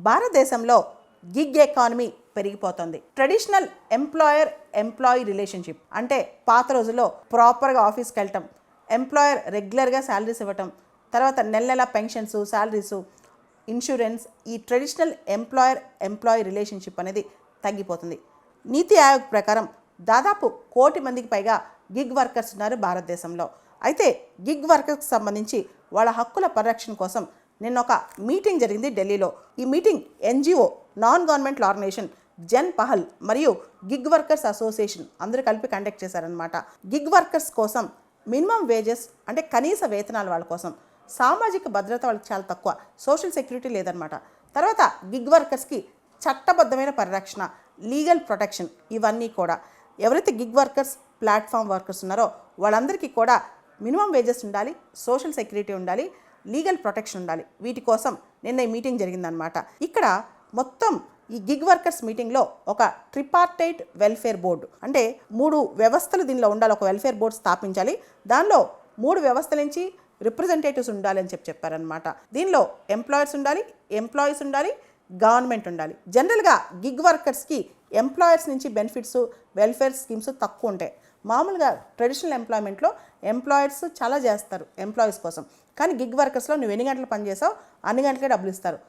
భారతదేశంలో gig economy పెరిగిపోతుంది. Traditional employee relationship అంటే పాత రోజుల్లో ప్రాపర్గా ఆఫీస్కి వెళ్ళటం, ఎంప్లాయర్ రెగ్యులర్గా శాలరీస్ ఇవ్వటం, తర్వాత నెల నెల పెన్షన్స్, శాలరీసు, ఇన్సూరెన్స్, ఈ ట్రెడిషనల్ ఎంప్లాయీ రిలేషన్షిప్ అనేది తగ్గిపోతుంది. నీతి ఆయోగ్ ప్రకారం దాదాపు 1 కోటి మందికి పైగా గిగ్ వర్కర్స్ ఉన్నారు భారతదేశంలో. అయితే గిగ్ వర్కర్స్కి సంబంధించి వాళ్ళ హక్కుల పరిరక్షణ కోసం నిన్న ఒక మీటింగ్ జరిగింది ఢిల్లీలో. ఈ meeting NGO, non governmental organisation Jan Pahal మరియు గిగ్ వర్కర్స్ అసోసియేషన్ అందరూ కలిపి కండక్ట్ చేశారనమాట. గిగ్ వర్కర్స్ కోసం మినిమం వేజెస్ అంటే కనీస వేతనాలు వాళ్ళ కోసం, సామాజిక భద్రత వాళ్ళకి చాలా తక్కువ, సోషల్ సెక్యూరిటీ లేదనమాట. తర్వాత గిగ్ వర్కర్స్కి చట్టబద్ధమైన పరిరక్షణ, లీగల్ ప్రొటెక్షన్, ఇవన్నీ కూడా ఎవరైతే గిగ్ వర్కర్స్, ప్లాట్ఫామ్ వర్కర్స్ ఉన్నారో వాళ్ళందరికీ కూడా మినిమం వేజెస్ ఉండాలి, సోషల్ సెక్యూరిటీ ఉండాలి, లీగల్ ప్రొటెక్షన్ ఉండాలి. వీటి కోసం నిన్న ఈ మీటింగ్ జరిగిందనమాట. ఇక్కడ మొత్తం ఈ గిగ్ వర్కర్స్ మీటింగ్లో ఒక ట్రిపార్టైట్ వెల్ఫేర్ బోర్డు అంటే 3 వ్యవస్థలు దీనిలో ఉండాలి. ఒక వెల్ఫేర్ బోర్డు స్థాపించాలి. దానిలో 3 వ్యవస్థల నుంచి రిప్రజెంటేటివ్స్ ఉండాలి అని చెప్పారనమాట. దీనిలో ఎంప్లాయర్స్ ఉండాలి, ఎంప్లాయీస్ ఉండాలి, గవర్నమెంట్ ఉండాలి. జనరల్గా గిగ్ వర్కర్స్కి ఎంప్లాయర్స్ నుంచి బెనిఫిట్స్, వెల్ఫేర్ స్కీమ్స్ తక్కువ ఉంటాయి. మామూలుగా ట్రెడిషనల్ ఎంప్లాయ్మెంట్లో ఎంప్లాయర్స్ చాలా చేస్తారు ఎంప్లాయీస్ కోసం, కానీ గిగ్ వర్కర్స్లో నువ్వు ఎన్ని గంటలు పని చేసావు అన్ని గంటలకే డబ్బులు ఇస్తారు.